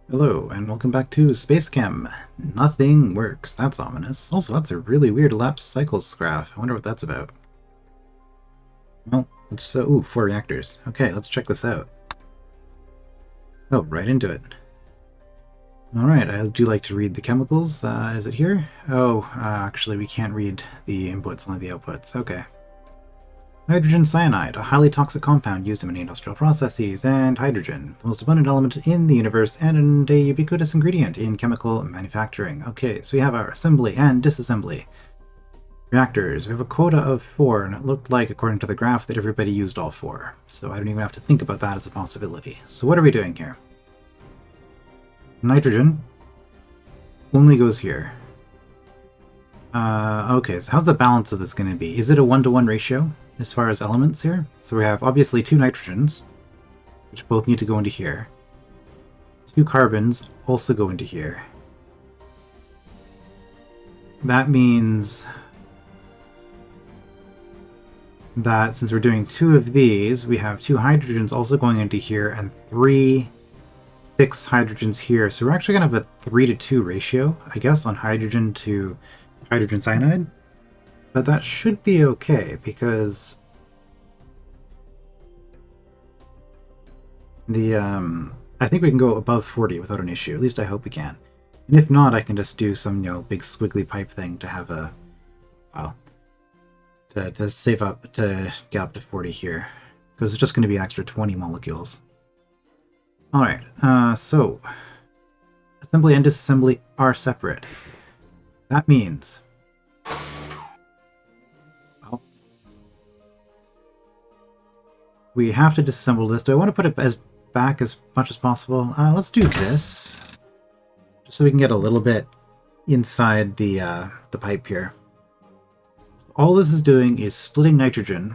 Hello, and welcome back to SpaceChem. Nothing works. That's ominous. Also, that's a really weird elapsed cycles graph. I wonder what that's about. Well, let's... ooh, 4 reactors. Okay, let's check this out. Oh, right into it. Alright, I do like to read the chemicals. Is it here? Oh, actually we can't read the inputs, only the outputs. Okay. Hydrogen cyanide, a highly toxic compound used in many industrial processes, and hydrogen, the most abundant element in the universe and a ubiquitous ingredient in chemical manufacturing. Okay, so we have our assembly and disassembly. Reactors, we have a quota of 4, and it looked like, according to the graph, that everybody used all 4. So I don't even have to think about that as a possibility. So what are we doing here? Nitrogen only goes here. Okay, so how's the balance of this going to be? Is it a 1-to-1 ratio as far as elements here? So we have obviously 2 nitrogens, which both need to go into here. 2 carbons also go into here. That means that since we're doing 2 of these, we have 2 hydrogens also going into here and 6 hydrogens here. So we're actually going to have a 3-to-2 ratio, I guess, on hydrogen to hydrogen cyanide. But that should be okay, because I think we can go above 40 without an issue. At least I hope we can. And if not, I can just do some, big squiggly pipe thing to have a... well, to save up, to get up to 40 here. Because it's just going to be an extra 20 molecules. Alright, so... assembly and disassembly are separate. That means... well, we have to disassemble this. Do I want to put it as back as much as possible? Let's do this. Just so we can get a little bit inside the pipe here. So all this is doing is splitting nitrogen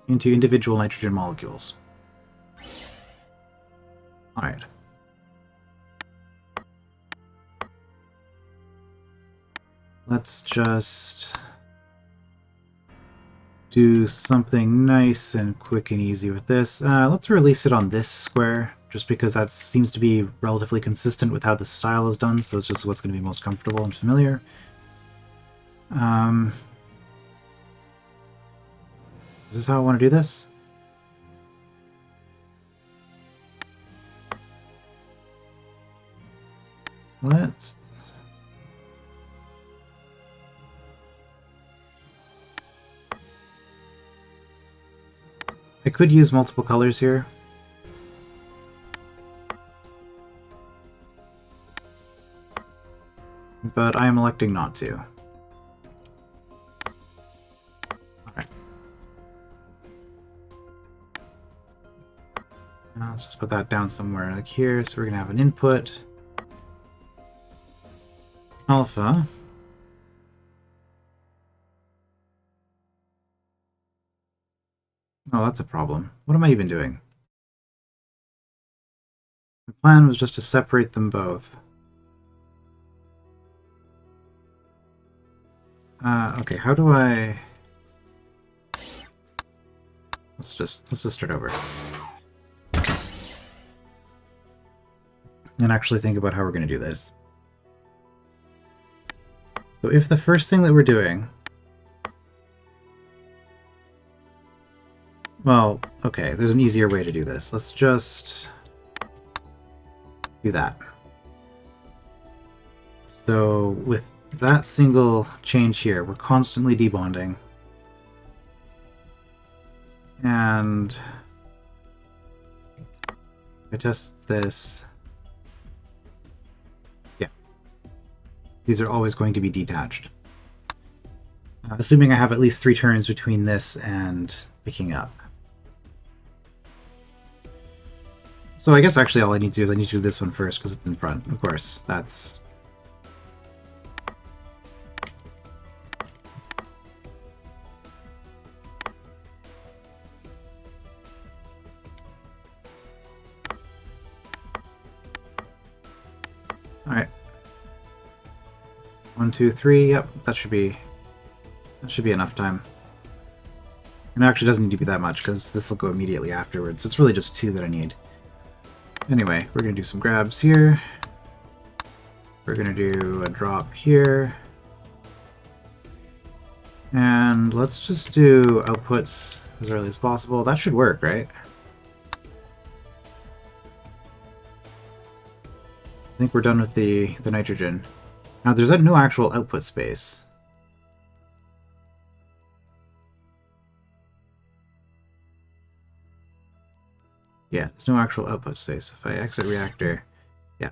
into individual nitrogen molecules. Alright. Let's just do something nice and quick and easy with this. Let's release it on this square, just because that seems to be relatively consistent with how the style is done, so it's just what's going to be most comfortable and familiar. Is this how I want to do this? Let's... I could use multiple colors here. But I am electing not to. Alright. Let's just put that down somewhere like here. So we're going to have an input. Alpha. Oh, that's a problem. What am I even doing? The plan was just to separate them both. Okay, how do I... Let's just start over. And actually think about how we're going to do this. So if the first thing that we're doing... well, okay, there's an easier way to do this. Let's just do that. So with that single change here, we're constantly debonding. And I test this. Yeah. These are always going to be detached. Assuming I have at least 3 turns between this and picking up. So I guess actually all I need to do is I need to do this one first because it's in front. Of course, that's... Alright. 1, 2, 3, yep, that should be enough time. And it actually doesn't need to be that much because this will go immediately afterwards, so it's really just 2 that I need. Anyway, we're going to do some grabs here. We're going to do a drop here. And let's just do outputs as early as possible. That should work, right? I think we're done with the nitrogen. Now, there's no actual output space. Yeah, there's no actual output space. If I exit reactor, yeah.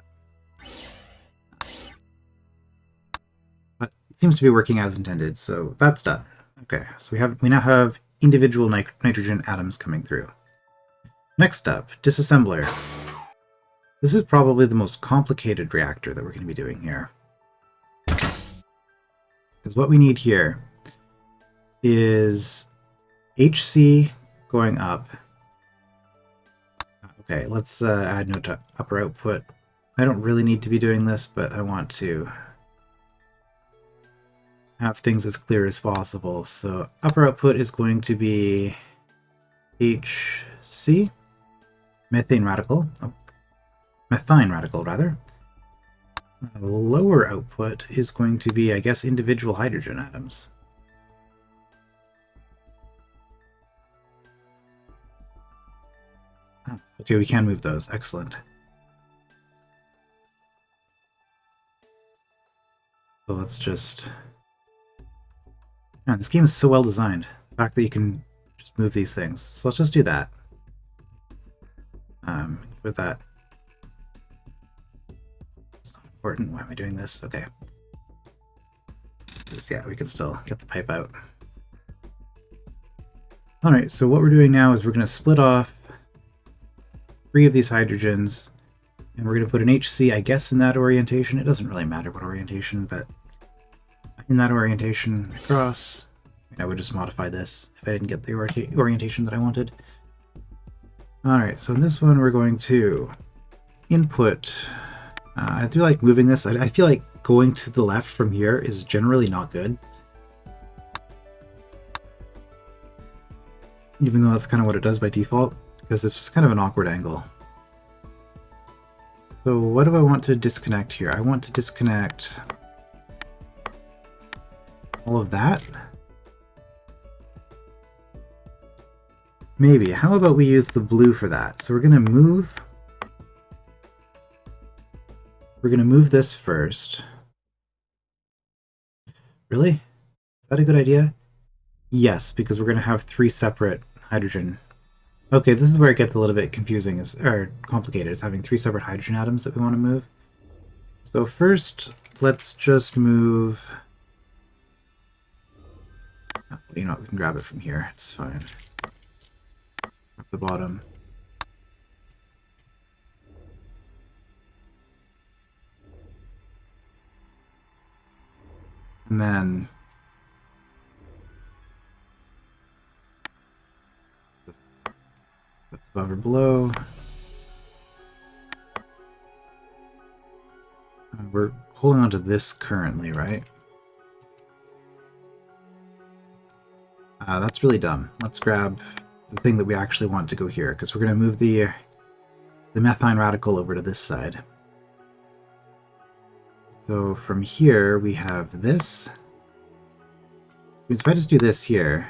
But it seems to be working as intended, so that's done. Okay, so we now have individual nitrogen atoms coming through. Next up, disassembler. This is probably the most complicated reactor that we're going to be doing here. Because what we need here is HC going up. Okay, let's add note to upper output. I don't really need to be doing this, but I want to have things as clear as possible. So upper output is going to be HC, methane radical. Oh, methine radical, rather. Lower output is going to be, I guess, individual hydrogen atoms. Oh, okay, we can move those. Excellent. So let's just... Man, this game is so well designed. The fact that you can just move these things. So let's just do that. With that. It's not important. Why am I doing this? Okay. Just, yeah, we can still get the pipe out. Alright, so what we're doing now is we're going to split off 3 of these hydrogens, and we're going to put an HC, I guess, in that orientation. It doesn't really matter what orientation, but in that orientation across. I would just modify this if I didn't get the orientation that I wanted. Alright, so in this one we're going to input... I do like moving this. I feel like going to the left from here is generally not good. Even though that's kind of what it does by default, because it's just kind of an awkward angle. So what do I want to disconnect here? I want to disconnect all of that. Maybe. How about we use the blue for that? So we're going to move... We're going to move this first. Really? Is that a good idea? Yes, because we're going to have 3 separate hydrogen. Okay, this is where it gets a little bit confusing, or complicated, is having 3 separate hydrogen atoms that we want to move. So first, let's just move... Oh, you know what, we can grab it from here, it's fine. At the bottom. And then... that's above or below. We're holding on to this currently, right? That's really dumb. Let's grab the thing that we actually want to go here, because we're going to move the methine radical over to this side. So from here, we have this. Because if I just do this here...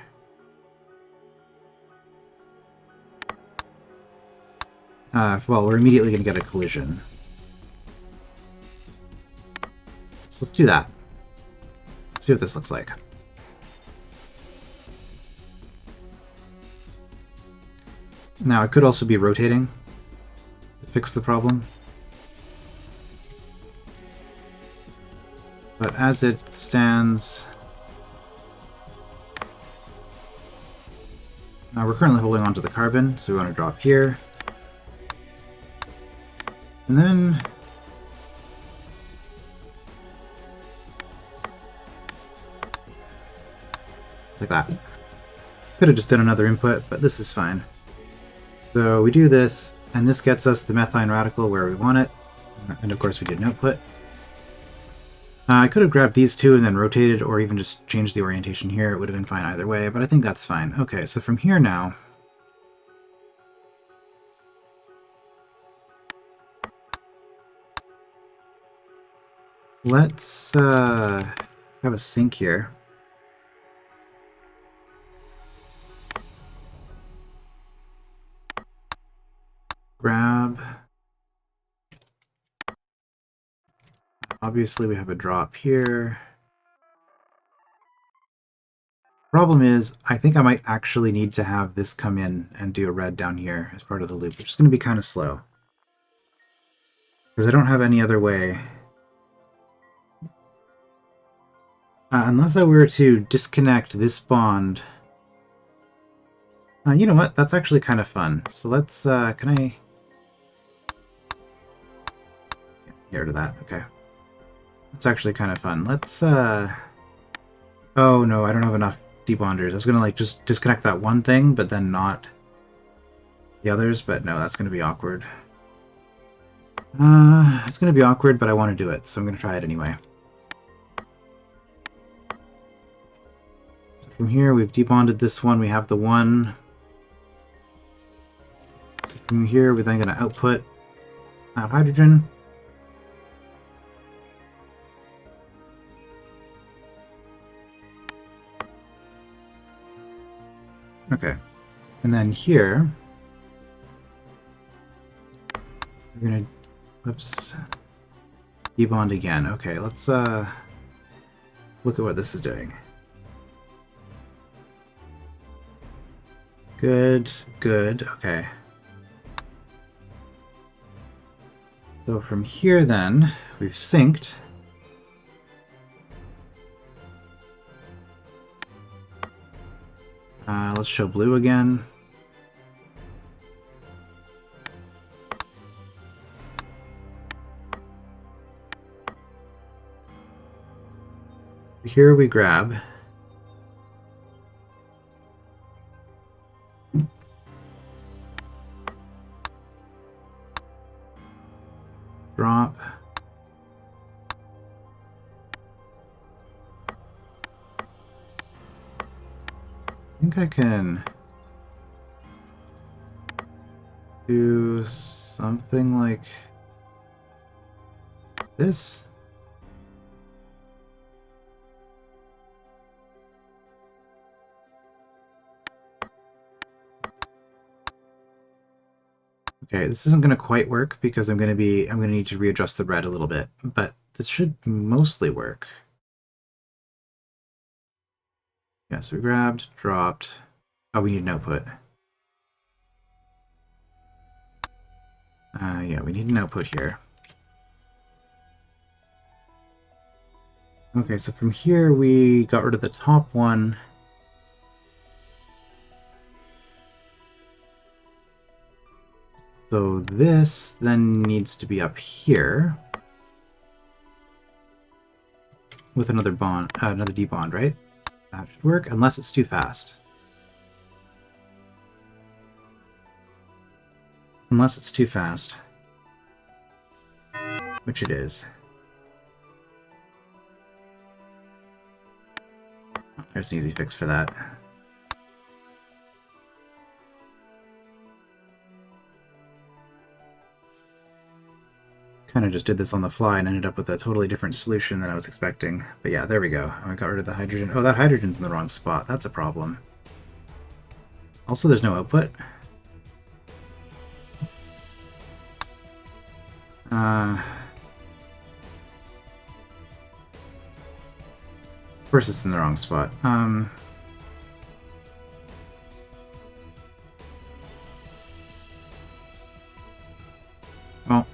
well, we're immediately going to get a collision. So let's do that. Let's see what this looks like. Now, it could also be rotating to fix the problem. But as it stands... Now, we're currently holding on to the carbon, so we want to drop here. And then... just like that. Could have just done another input, but this is fine. So we do this, and this gets us the methine radical where we want it. And of course we did an output. I could have grabbed these 2 and then rotated, or even just changed the orientation here. It would have been fine either way, but I think that's fine. Okay, so from here now... Let's have a sink here. Grab. Obviously we have a drop here. Problem is, I think I might actually need to have this come in and do a red down here as part of the loop, which is going to be kind of slow. Because I don't have any other way. Unless I were to disconnect this bond. You know what? That's actually kind of fun. So let's, can I... Get rid of that, okay. That's actually kind of fun. Let's, oh no, I don't have enough debonders. I was gonna, like, just disconnect that one thing, but then not the others, but no, that's gonna be awkward. It's gonna be awkward, but I want to do it, so I'm gonna try it anyway. So from here, we've debonded this one, we have the one. So from here, we're then gonna output that hydrogen. Okay, and then here, we're gonna, oops, debond again. Okay, let's look at what this is doing. Good, good, okay. So from here then, we've synced. Let's show blue again. Here we grab. Drop. I think I can do something like this. Okay, this isn't going to quite work because I'm going to need to readjust the red a little bit, but this should mostly work. Yeah, so we grabbed, dropped. Oh, we need an output. Yeah, we need an output here. Okay, so from here we got rid of the top one. So this then needs to be up here with another bond, another debond, right? That should work, unless it's too fast. Unless it's too fast. Which it is. There's an easy fix for that. Kind of just did this on the fly and ended up with a totally different solution than I was expecting. But yeah, there we go. I got rid of the hydrogen. Oh, that hydrogen's in the wrong spot. That's a problem. Also, there's no output. Of course it's in the wrong spot. Well.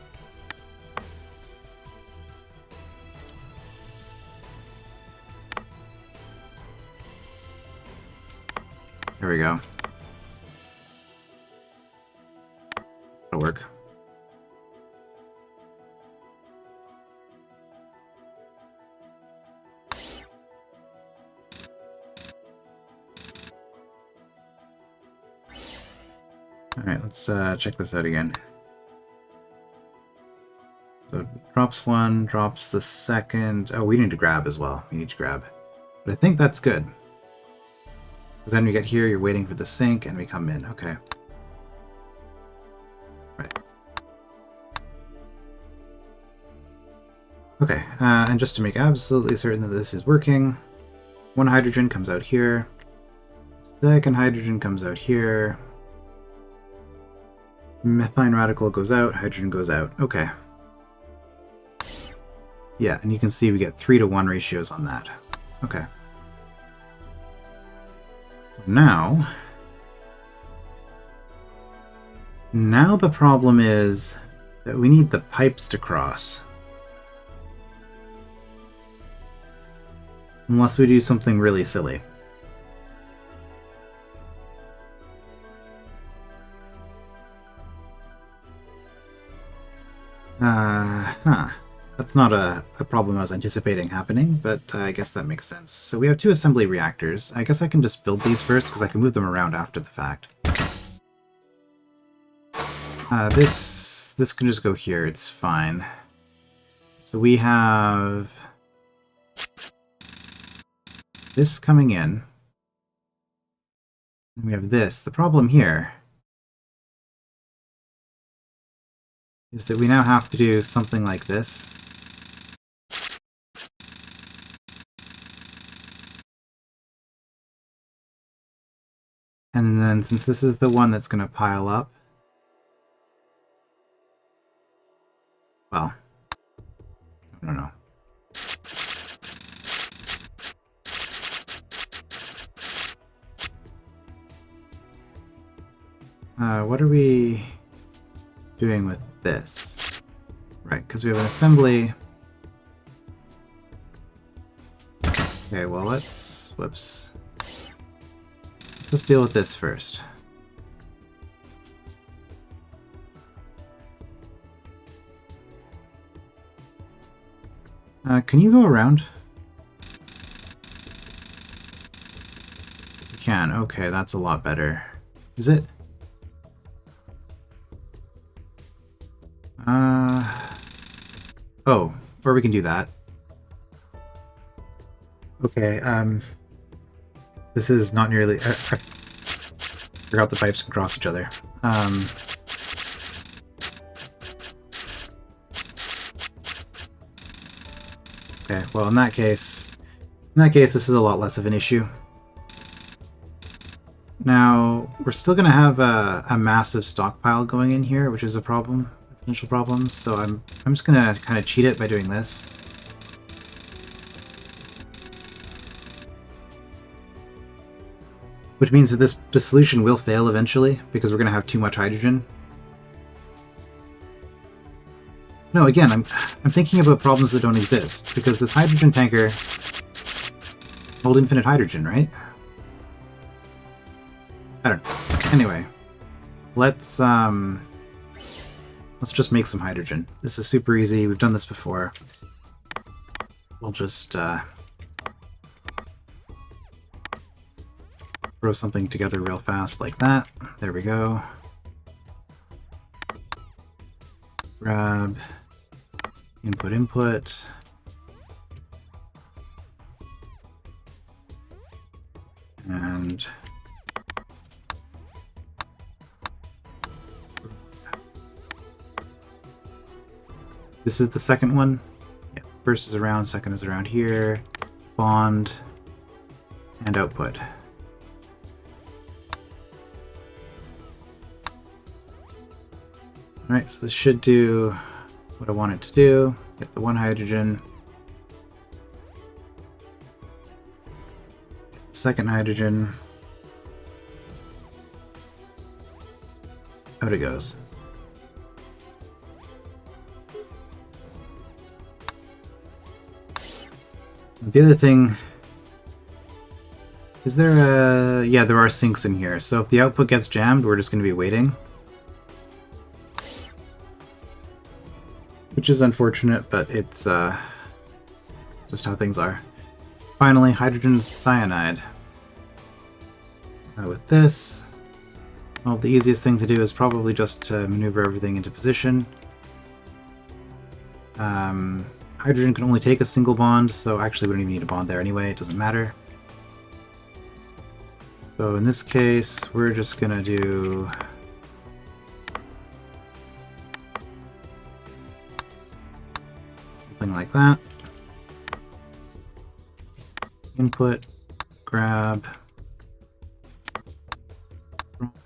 There we go. That'll work. Alright, let's check this out again. So drops one, drops the second. Oh, we need to grab as well. We need to grab. But I think that's good. Because then we get here, you're waiting for the sink, and we come in. Okay. Right. Okay, and just to make absolutely certain that this is working, one hydrogen comes out here, second hydrogen comes out here, methine radical goes out, hydrogen goes out. Okay. Yeah, and you can see we get 3-to-1 ratios on that. Okay. So now the problem is that we need the pipes to cross. Unless we do something really silly. That's not a problem I was anticipating happening, but I guess that makes sense. So we have 2 assembly reactors. I guess I can just build these first, because I can move them around after the fact. This can just go here, it's fine. So we have this coming in. And we have this. The problem here is that we now have to do something like this. And then since this is the one that's going to pile up, well, I don't know. What are we doing with this? Right, because we have an assembly. Okay, well let's... whoops. Let's deal with this first. Can you go around? You can. Okay, that's a lot better. Is it? Oh, or we can do that. Okay, this is not nearly... I forgot the pipes can cross each other. Okay, well in that case, this is a lot less of an issue. Now, we're still going to have a massive stockpile going in here, which is a problem, a potential problem, so I'm just going to kind of cheat it by doing this. Which means that this solution will fail eventually, because we're going to have too much hydrogen. No, again, I'm thinking about problems that don't exist, because this hydrogen tanker hold infinite hydrogen, right? I don't know. Anyway, let's just make some hydrogen. This is super easy. We've done this before. We'll just throw something together real fast like that. There we go. Grab input. And this is the second one. Yeah, first is around, second is around here. Bond and output. Alright, so this should do what I want it to do. Get the one hydrogen. Get the second hydrogen. Out it goes. The other thing... Is there a... Yeah, there are sinks in here, so if the output gets jammed, we're just going to be waiting. Which is unfortunate, but it's just how things are. Finally, hydrogen cyanide. With this, well, the easiest thing to do is probably just to maneuver everything into position. Hydrogen can only take a single bond, so actually we don't even need a bond there anyway, it doesn't matter. So in this case, we're just gonna do... something something like that. Input, grab, drop.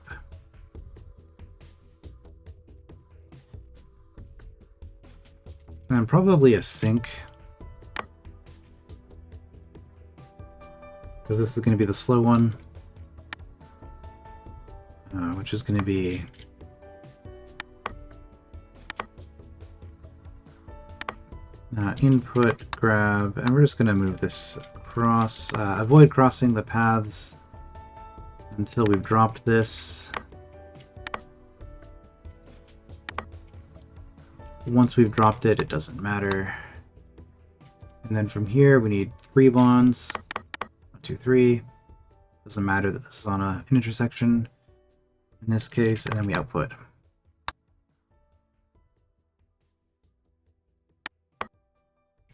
And probably a sink, because this is going to be the slow one, which is going to be input, grab, and we're just going to move this across. Avoid crossing the paths until we've dropped this. Once we've dropped it, it doesn't matter. And then from here, we need 3 bonds. 1, 2, 3. Doesn't matter that this is on an intersection in this case, and then we output.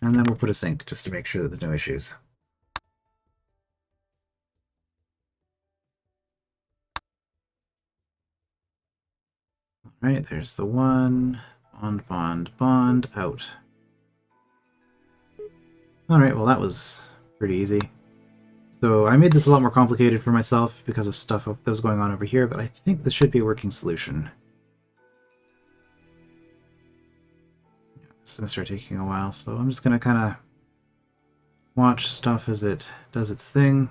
And then we'll put a sink just to make sure that there's no issues. Alright, there's the one. Bond, bond, bond, out. Alright, well that was pretty easy. So I made this a lot more complicated for myself because of stuff that was going on over here, but I think this should be a working solution. Yeah, this is going to start taking a while, so I'm just going to kind of watch stuff as it does its thing.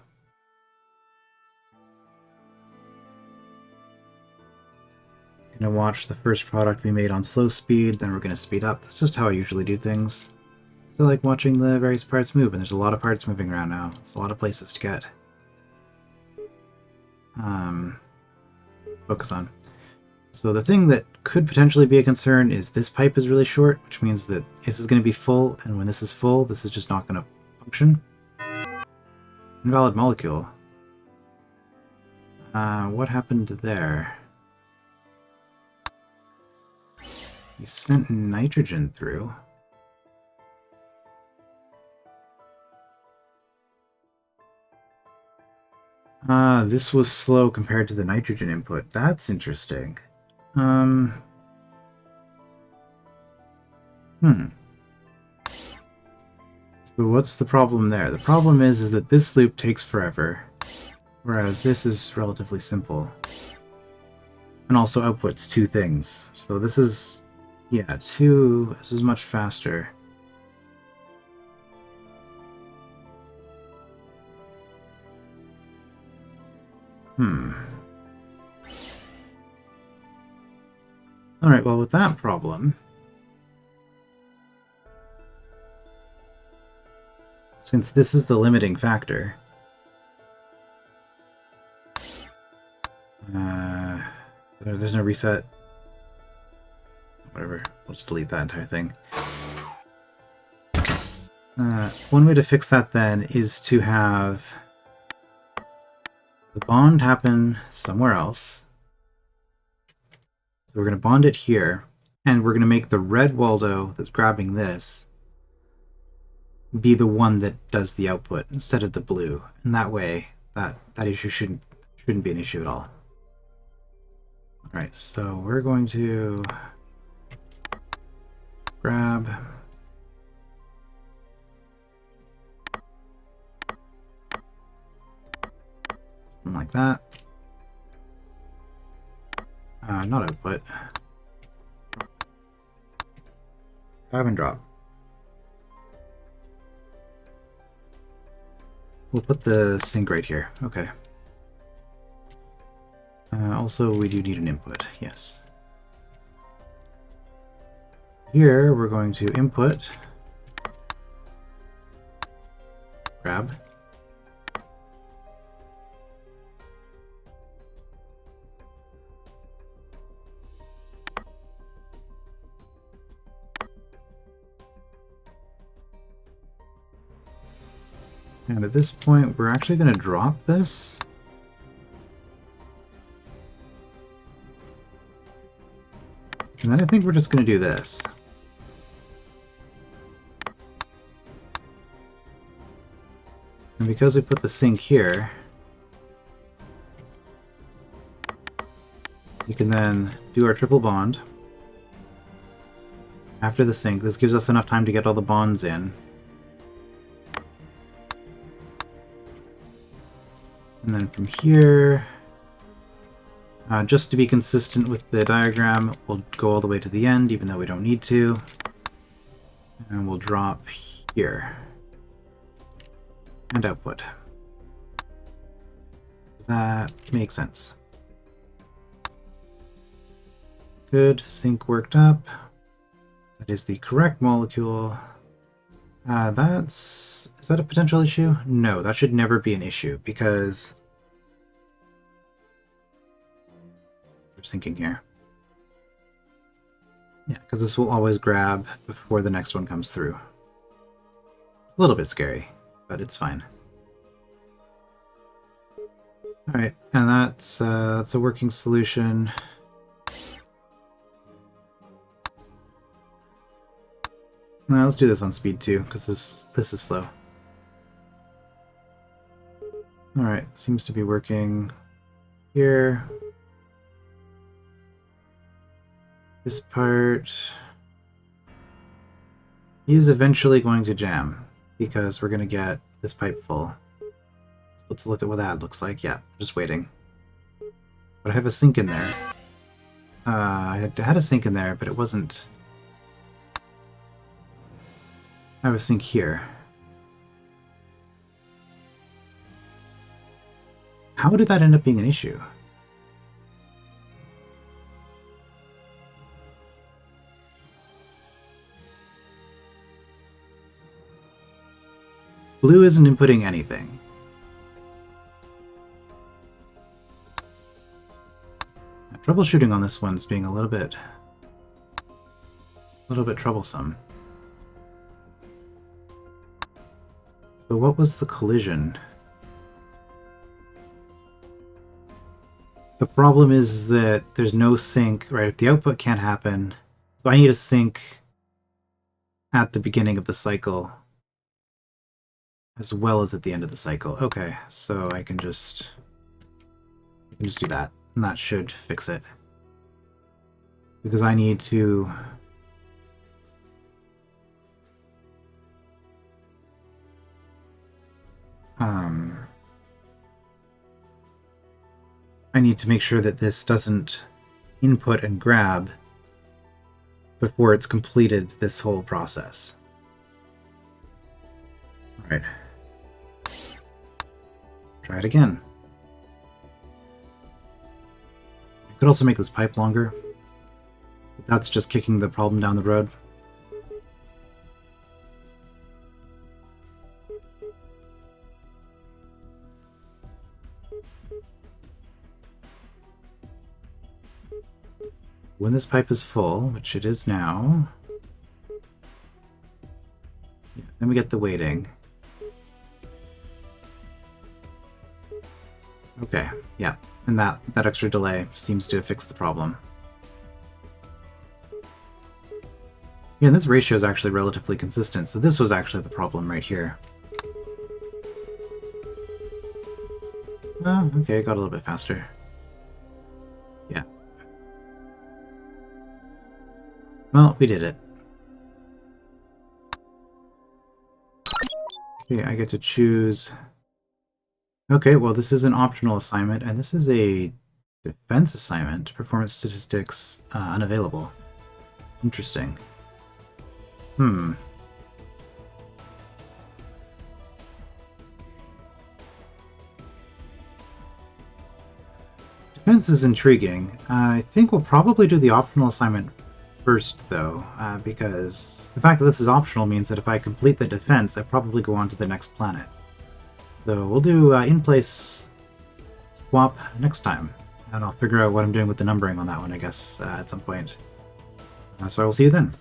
Going to watch the first product we made on slow speed, then we're going to speed up. That's just how I usually do things. So I like watching the various parts move, and there's a lot of parts moving around now. It's a lot of places to get. Focus on. So the thing that could potentially be a concern is this pipe is really short, which means that this is going to be full, and when this is full, this is just not going to function. Invalid molecule. What happened there? We sent nitrogen through. This was slow compared to the nitrogen input. That's interesting. So what's the problem there? The problem is that this loop takes forever, whereas this is relatively simple. And also outputs 2 things. So this is, yeah, this is much faster. Alright, well with that problem, since this is the limiting factor, there's no reset. Whatever, we'll just delete that entire thing. One way to fix that then is to have the bond happen somewhere else. So we're going to bond it here, and we're going to make the red Waldo that's grabbing this be the one that does the output instead of the blue. And that way, that issue shouldn't be an issue at all. Alright, so we're going to grab something like that. Not output. Grab and drop. We'll put the sink right here. Okay. Also, we do need an input. Yes. Here, we're going to input, grab, and at this point, we're actually going to drop this. And then I think we're just going to do this. And because we put the sink here, we can then do our triple bond. After the sink. This gives us enough time to get all the bonds in. And then from here, just to be consistent with the diagram, we'll go all the way to the end, even though we don't need to. And we'll drop here. And output. Does that make sense? Good. Sink worked up. That is the correct molecule. Is that a potential issue? No, that should never be an issue because we're sinking here. Yeah, because this will always grab before the next one comes through. It's a little bit scary, but it's fine. All right, and that's a working solution. Now let's do this on speed 2, because this is slow. Alright, seems to be working here. This part is eventually going to jam, because we're going to get this pipe full. So let's look at what that looks like. Yeah, just waiting. But I have a sink in there. I had a sink in there, but it wasn't... I have a sink here. How did that end up being an issue? Blue isn't inputting anything. Troubleshooting on this one's being a little bit troublesome. So what was the collision? The problem is that there's no sink, right? The output can't happen. So I need a sink at the beginning of the cycle as well as at the end of the cycle. Okay, so I can just do that, and that should fix it. Because I need to I need to make sure that this doesn't input and grab before it's completed this whole process. Alright. Try it again. I could also make this pipe longer. But that's just kicking the problem down the road. When this pipe is full, which it is now, yeah, then we get the waiting. Okay, yeah, and that extra delay seems to fix the problem. Yeah, and this ratio is actually relatively consistent, so this was actually the problem right here. Oh, okay, it got a little bit faster. Yeah. Well, we did it. Okay, I get to choose... Okay, well this is an optional assignment, and this is a defense assignment. Performance statistics unavailable. Interesting. Defense is intriguing. I think we'll probably do the optional assignment first, though, because the fact that this is optional means that if I complete the defense, I probably go on to the next planet. So we'll do in-place swap next time, and I'll figure out what I'm doing with the numbering on that one, I guess, at some point. So I will see you then.